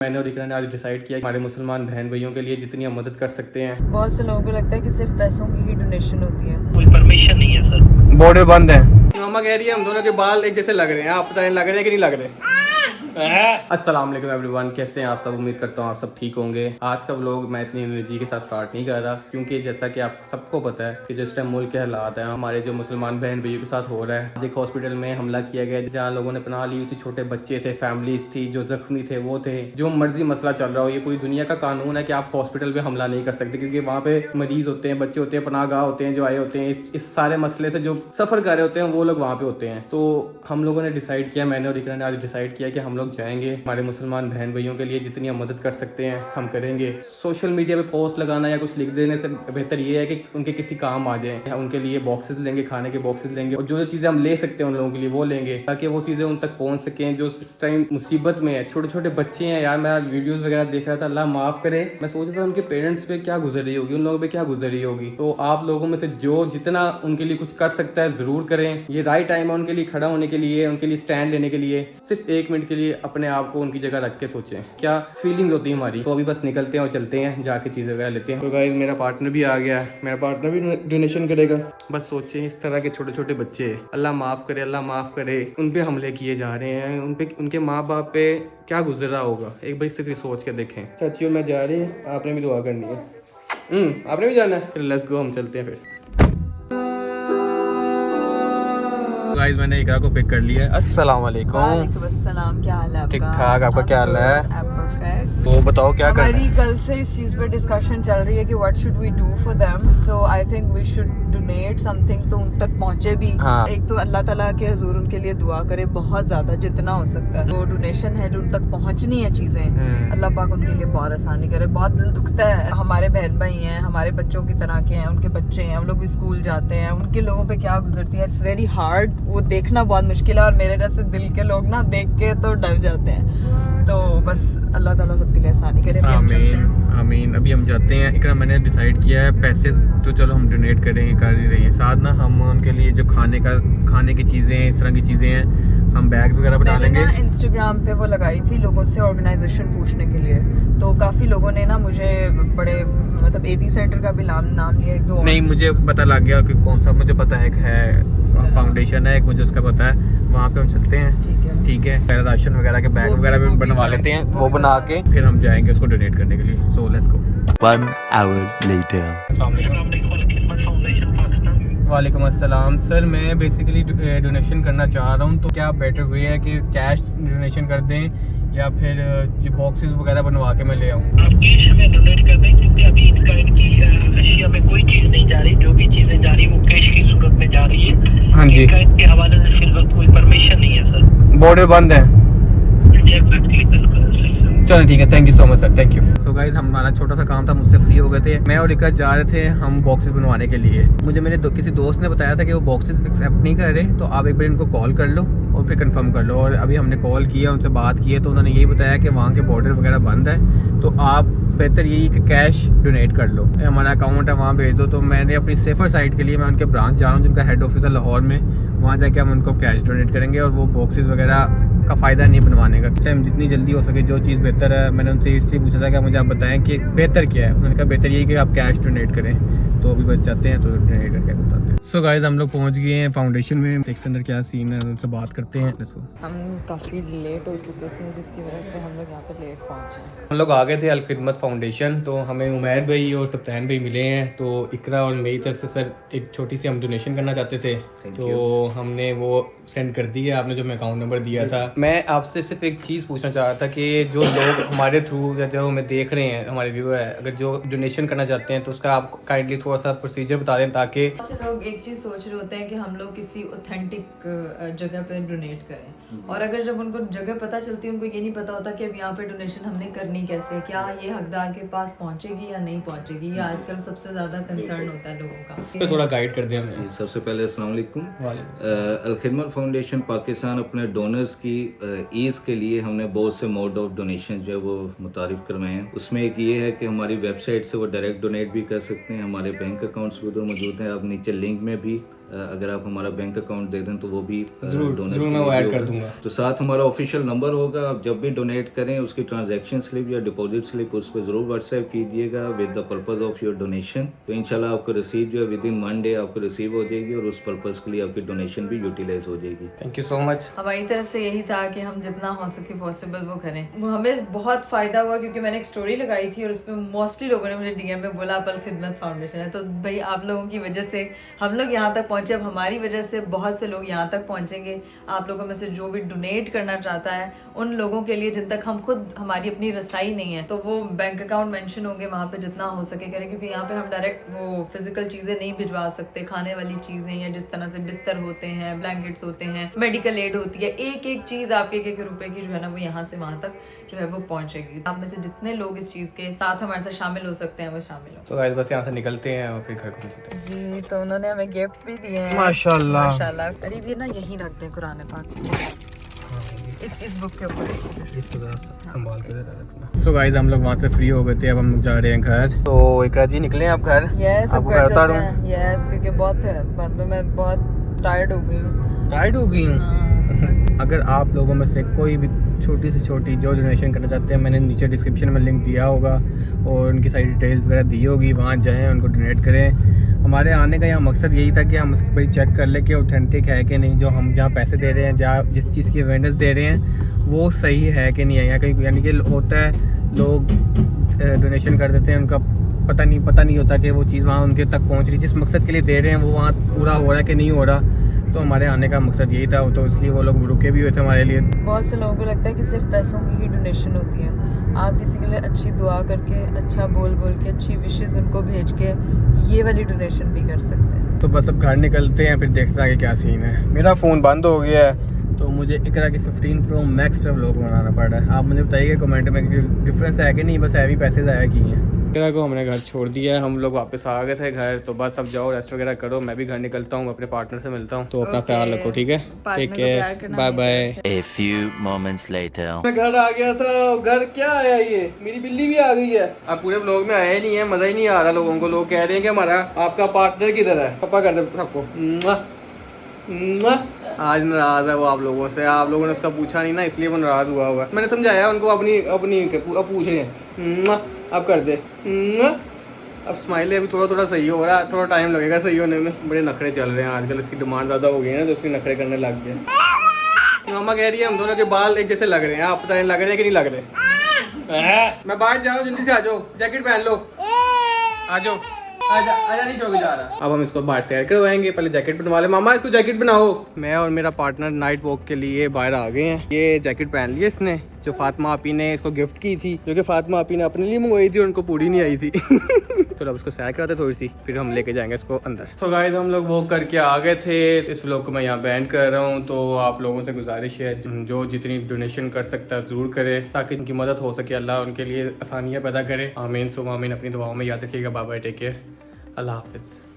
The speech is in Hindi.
मैंने और इकरा ने आज डिसाइड किया कि हमारे मुसलमान बहन भाइयों के लिए जितनी हम मदद कर सकते हैं। बहुत से लोगों को लगता है कि सिर्फ पैसों की ही डोनेशन होती है। कोई परमिशन नहीं है सर। बॉर्डर बंद है। मामा कह रही है हम दोनों के बाल एक जैसे लग रहे हैं, आप बताएं लग रहे हैं कि नहीं लग रहे? अस्सलाम वालेकुम एवरीवन, कैसे हैं आप सब? उम्मीद करता हूँ आप सब ठीक होंगे। आज का व्लॉग मैं इतनी एनर्जी के साथ स्टार्ट नहीं कर रहा, क्योंकि जैसा कि आप सबको पता है कि जिस टाइम मुल्क के हालात हैं, हमारे जो मुसलमान बहन भाइयों के साथ हो रहा है। एक हॉस्पिटल में हमला किया गया जहाँ लोगों ने पनाह ली हुई थी, छोटे बच्चे थे, फैमिलीज थी, जो जख्मी थे वो थे। जो मर्जी मसला चल रहा हो, ये पूरी दुनिया का कानून है कि आप हॉस्पिटल में हमला नहीं कर सकते, क्योंकि वहाँ पे मरीज होते हैं, बच्चे होते हैं, पनाहगाह होते हैं, जो आए होते हैं इस सारे मसले से जो सफर कर रहे होते हैं, वो लोग वहाँ पे होते हैं। तो हम लोगों ने डिसाइड किया, मैंने और इकरा ने आज डिसाइड किया कि हम लोग जाएंगे, हमारे मुसलमान बहन भाइयों के लिए जितनी हम मदद कर सकते हैं हम करेंगे। सोशल मीडिया पे पोस्ट लगाना या कुछ लिख देने से बेहतर ये है कि उनके किसी काम आ जाए। उनके लिए बॉक्सेस लेंगे, खाने के बॉक्सेस लेंगे, और जो जो चीज़ें हम ले सकते हैं उन लोगों के लिए वो लेंगे, ताकि वो चीज़ें उन तक पहुंच सकें जो इस टाइम मुसीबत में है। छोटे छोटे बच्चे हैं यार, मैं आज वीडियोज़ वगैरह देख रहा था, अल्लाह माफ़ करे, मैं सोच रहा था उनके पेरेंट्स पे क्या गुजर रही होगी, उन लोगों पे क्या गुजर रही होगी। तो आप लोगों में से जो जितना उनके लिए कुछ कर सकता है ज़रूर करें। ये राइट टाइम है उनके लिए खड़ा होने के लिए, उनके लिए स्टैंड लेने के लिए। सिर्फ 1 मिनट के लिए अपने आप को उनकी जगह रख के सोचें क्या फीलिंग्स होती है हमारी। तो अभी बस निकलते हैं और चलते हैं, जाके चीज़ें वगैरह लेते हैं। तो गाइस मेरा पार्टनर भी आ गया है, मेरा पार्टनर भी डोनेशन करेगा। बस सोचें इस तरह के छोटे छोटे बच्चे, अल्लाह माफ़ करे, अल्लाह माफ़ करे, उन पे हमले किए जा रहे हैं, उन पे उनके माँ बाप पे क्या गुजर रहा होगा। एक बार इससे सोच के देखें। चाची और मैं जा रही हैं, आपने भी दुआ करनी है। आपने भी जाना है, फिर लेट्स गो, हम चलते हैं फिर। गाइस मैंने इकरा को पिक कर लिया है। अस्सलाम वालेकुम। वालेकुम अस्सलाम, क्या हाल है आपका? ठीक ठाक, आपका क्या हाल है? परफेक्ट। तो बताओ क्या करना है? हमारी कल से इस चीज़ पे डिस्कशन चल रही है कि what should we do for them. So I think we should donate something, तो उन तक पहुंचे भी। हाँ। एक तो अल्लाह ताला के हुजूर उनके लिए दुआ करे बहुत ज्यादा, जितना हो सकता है। वो डोनेशन है जो उन तक पहुंचनी है चीजें, अल्लाह पाक उनके लिए बहुत आसानी करे। बहुत दिल दुखता है, हमारे बहन भाई हैं, हमारे बच्चों की तरह के हैं, उनके बच्चे हैं, हम लोग भी स्कूल जाते हैं, उनके लोगों पे क्या गुजरती है। इट्स वेरी हार्ड, वो देखना बहुत मुश्किल है, और मेरे जैसे दिल के लोग ना देख के तो डर जाते हैं। तो बस अल्लाह ताला सबके लिए आसानी करे। आमीन आमीन। अभी हम जाते हैं। इकरा मैंने डिसाइड किया है, पैसे तो चलो हम डोनेट करेंगे, कर ही रही हैं, साथ ना हम उनके लिए जो खाने की चीज़ें हैं, इस तरह की चीज़ें हैं, हम बैग्स वगैरह बना लेंगे। इंस्टाग्राम पे वो लगाई थी लोगों से ऑर्गेनाइजेशन पूछने के लिए, तो काफ़ी लोगों ने ना मुझे बड़े मतलब एदी सेंटर का भी नाम लिया, एक दो नहीं मुझे पता लग गया कि कौन सा, मुझे पता है एक है फाउंडेशन है, एक मुझे उसका पता है, वहाँ पे हम चलते हैं। ठीक है पहले राशन वगैरह के बैग वगैरह भी बनवा लेते हैं, वो बना के फिर हम जाएंगे उसको डोनेट करने के लिए। So let's go. 1 hour later. वालेकुम अस्सलाम सर, मैं बेसिकली डोनेशन करना चाह रहा हूँ, तो क्या बेटर वे है कि कैश डोनेशन कर दें या फिर ये बॉक्सेस वगैरह बनवा के मैं ले आऊँ? आप कैश में डोनेट कर दें, क्योंकि अभी इस काइंड की अशिया में कोई चीज नहीं जा रही। जो भी चीजें जा रही वो कैश की सूरत में जा रही है। हाँ जी। इस काइंड के हवाले से फिलहाल कोई परमिशन नहीं है सर। बॉर्डर बंद है। एग्जैक्टली, बिल्कुल सही सर। चलो ठीक है, thank you so much sir, thank you. So guys हमारा छोटा सा काम था, मुझसे फ्री हो गए थे। मैं और इकरा जा रहे थे हम बॉक्सेस बनवाने के लिए। मुझे मेरे किसी दोस्त ने बताया था कि वो बॉक्सेस एक्सेप्ट नहीं कर रहे, तो आप एक बार इनको कॉल कर लो और फिर कंफर्म कर लो। और अभी हमने कॉल किया, उनसे बात की है, तो उन्होंने यही बताया कि वहाँ के बॉर्डर वगैरह बंद है, तो आप बेहतर यही कि कैश डोनेट कर लो, हमारा अकाउंट है वहाँ भेज दो। तो मैंने अपनी सेफर साइड के लिए मैं उनके ब्रांच जा रहा हूँ, जिनका हेड ऑफिस है लाहौर में, वहाँ जाके हम उनको कैश डोनेट करेंगे, और वो बॉक्सेस वगैरह का फ़ायदा नहीं बनवाने का। इस टाइम जितनी जल्दी हो सके जो चीज़ बेहतर है। मैंने उनसे इसलिए पूछा था कि मुझे आप बताएं कि बेहतर क्या है। उन्होंने कहा बेहतर यही कि आप कैश डोनेट करें। तो अभी बस जाते हैं, तो डोनेट करके बताते हैं। सो गाइस हम लोग पहुंच गए हैं फाउंडेशन में, देखते अंदर क्या सीन है, उनसे बात करते हैं। Let's go. हम काफ़ी लेट हो चुके थे, जिसकी वजह से हम लोग यहाँ पे लेट पहुँचे। हम लोग आ गए थे अल खिदमत फाउंडेशन, तो हमें उमैर भाई और सप्तान भाई मिले हैं। तो इकरा और मेरी तरफ से सर एक छोटी सी हम डोनेशन करना चाहते थे, तो हमने वो सेंड कर दी है, आपने जो मैं अकाउंट नंबर दिया था। मैं आपसे सिर्फ एक चीज़ पूछना चाह रहा था कि जो लोग हमारे थ्रू या जो हमें देख रहे हैं, हमारे व्यूअर है, अगर जो डोनेशन करना चाहते हैं तो उसका आप काइंडली थोड़ा सा प्रोसीजर बता दें, ताकि लोग एक चीज़ सोच रहे होते हैं कि हम लोग किसी ऑथेंटिक जगह पे डोनेट करें, और अगर जब उनको जगह पता चलती है, उनको ये नहीं पता होता कि अब यहाँ पे डोनेशन हमने करनी कैसे, क्या ये हकदार के पास पहुँचेगी या नहीं पहुँचेगी। ये आजकल सबसे ज़्यादा कंसर्न होता है लोगों का। तो थोड़ा गाइड कर दें हमें। सबसे पहले अस्सलाम वालेकुम। अल खिदमत फाउंडेशन पाकिस्तान अपने डोनर्स की ईज़ के लिए हमने बहुत से मोड ऑफ डोनेशन जो है वो मुतारिफ करवाए हैं। उसमें एक ये है कि हमारी वेबसाइट से वो डायरेक्ट डोनेट भी कर सकते हैं, हमारे बैंक अकाउंट्स भी उधर मौजूद हैं, आप नीचे लिंक में भी अगर आप हमारा बैंक अकाउंट दे दें तो वो भी जरूर मैं वो ऐड कर दूंगा। तो साथ हमारा ऑफिशियल नंबर होगा, आप जब भी डोनेट करें उसकी ट्रांजैक्शन स्लिप या डिपॉजिट स्लिप उस पर ज़रूर व्हाट्सएप कीजिएगा with the purpose of your donation. तो इंशाल्लाह आपको रिसीव जो है विद इन मंडे आपको रिसीव हो जाएगी और उस पर्पज़ के लिए आपकी डोनेशन भी यूटिलाइज हो जाएगी। Thank you so much. हमारी तरफ से यही था कि हम जितना हो सके पॉसिबल वो करें। वो हमें बहुत फायदा हुआ क्योंकि मैंने एक स्टोरी लगाई थी और उसमें मोस्टली लोगों ने मुझे डीएम में बोला अल खिदमत फाउंडेशन है। तो भाई आप लोगों की वजह से हम लोग यहाँ तक पहुँचे, अब हमारी वजह से बहुत से लोग यहाँ तक पहुँचेंगे। आप लोगों में से जो भी डोनेट करना चाहता है उन लोगों के लिए जिन तक हम खुद हमारी अपनी रसाई नहीं है तो वो बैंक अकाउंट मेंशन होंगे, वहाँ पे जितना हो सके करें, क्योंकि यहाँ पे हम डायरेक्ट वो फिजिकल चीज़ें नहीं भिजवा सकते। खाने वाली चीज़ें या जिस तरह से बिस्तर होते हैं, ब्लैंकेट्स होते हैं, मेडिकल एड होती है, एक एक चीज़ आपके एक रुपए की जो है ना वो यहाँ से वहाँ तक जो है वो पहुँचेगी। आप में से जितने लोग इस चीज़ के साथ हमारे साथ शामिल हो सकते हैं वो शामिल हो। तो गाइस बस यहाँ से निकलते हैं और फिर घर को पहुंचते हैं। जी तो उन्होंने हमें गिफ्ट भी दिए हैं माशाल्लाह। माशाल्लाह। करीब ये ना यहीं रखते हैं कुरान पाक इस बुक के ऊपर। इसको जरा संभाल के रखना। सो गाइस हम लोग वहाँ से फ्री हो गए थे, अब हम लोग जा रहे हैं घर। तो इकरा जी निकले हैं आप घर? यस आपको घर उतारूं? यस क्योंकि बहुत मतलब मैं बहुत टायर्ड हो गई हूँ। टायर्ड हो गई हूँ। अगर आप लोगों में से कोई भी छोटी से छोटी जो डोनेशन करना चाहते हैं, मैंने नीचे डिस्क्रिप्शन में लिंक दिया होगा और उनकी सारी डिटेल्स वगैरह दी होगी, वहाँ जाएँ उनको डोनेट करें। हमारे आने का यहाँ मकसद यही था कि हम उसकी बड़ी चेक कर ले कि ऑथेंटिक है कि नहीं, जो हम जहाँ पैसे दे रहे हैं, जहाँ जिस चीज़ की अवेयरनेस दे रहे हैं वो सही है कि नहीं है। या कहीं यानी कि होता है लोग डोनेशन कर देते हैं, उनका पता नहीं होता कि वो चीज़ वहाँ उनके तक पहुँच रही, जिस मकसद के लिए दे रहे हैं वो वहाँ पूरा हो रहा है कि नहीं हो रहा। तो हमारे आने का मकसद यही था, तो इसलिए वो लोग रुके भी हुए थे हमारे लिए। बहुत से लोगों को लगता है कि सिर्फ पैसों की ही डोनेशन होती है। आप किसी के लिए अच्छी दुआ करके, अच्छा बोल के, अच्छी विशेस उनको भेज के ये वाली डोनेशन भी कर सकते हैं। तो बस अब घर निकलते हैं, फिर देखते हैं कि क्या सीन है। मेरा फ़ोन बंद हो गया है तो मुझे इकरा के 15 Pro Max पे व्लॉग बनाना पड़ रहा है। आप मुझे बताइए कमेंट में कि डिफरेंस है कि नहीं, बस हैवी पैसे ज़ाया किए हैं। इकरा को हमने घर छोड़ दिया है, हम लोग वापस आ गए थे घर। तो बस अब जाओ रेस्ट वगैरह करो, मैं भी घर निकलता हूँ, अपने पार्टनर से मिलता हूँ। तो अपना ख्याल रखो, ठीक है? Take care, bye bye. A few moments later. मैं घर आ गया था। घर क्या आया ये, मेरी बिल्ली भी आ गई है। अब पूरे व्लॉग में आया ही नहीं है, मजा ही नहीं आ रहा लोगों को। लोग कह रहे हैं कि हमारा आपका पार्टनर किधर है। पापा कर दे सबको। आज नाराज है वो आप लोगों से, आप लोगों ने उसका पूछा नहीं ना, इसलिए वो नाराज हुआ हुआ है। मैंने समझाया उनको, अपनी पूछ रहे हैं। अब कर दे। अब स्माइल अभी थोड़ा सही हो रहा है, थोड़ा टाइम लगेगा सही होने में। बड़े नखरे चल रहे हैं आजकल, इसकी डिमांड ज़्यादा हो गई है ना, तो इसलिए नखरे करने लग गए। मामा कह रही है हम दोनों के बाल एक जैसे लग रहे हैं, आप पता नहीं लग रहे हैं कि नहीं लग रहे। मैं बाहर जा रहा हूँ, जल्दी से आ जाओ, जैकेट पहन लो, आ जाओ। आजा नहीं चौकी जा रहा। अब हम इसको बाहर से ऐड करवाएंगे, पहले जैकेट बनवा ले। मामा इसको जैकेट बनाओ। मैं और मेरा पार्टनर नाइट वॉक के लिए बाहर आ गए हैं। ये जैकेट पहन ली इसने, जो फातिमा आपी ने इसको गिफ्ट की थी, जो कि फातिमा आपी ने अपने लिए मंगवाई थी और उनको पूरी नहीं आई थी। तो अब इसको सैर कराते थोड़ी सी, फिर हम लेके जाएंगे इसको अंदर। तो गाइस हम लोग वॉक करके आ गए थे। इस व्लॉग को मैं यहाँ बैंड कर रहा हूँ। तो आप लोगों से गुजारिश है, जो जितनी डोनेशन कर सकता है ज़रूर करे, ताकि उनकी मदद हो सके। अल्लाह उनके लिए आसानियाँ पैदा करे। आमीन सुम आमीन। अपनी दुआओं में याद रखिएगा। बाय बाय, टेक केयर, अल्लाह हाफिज़।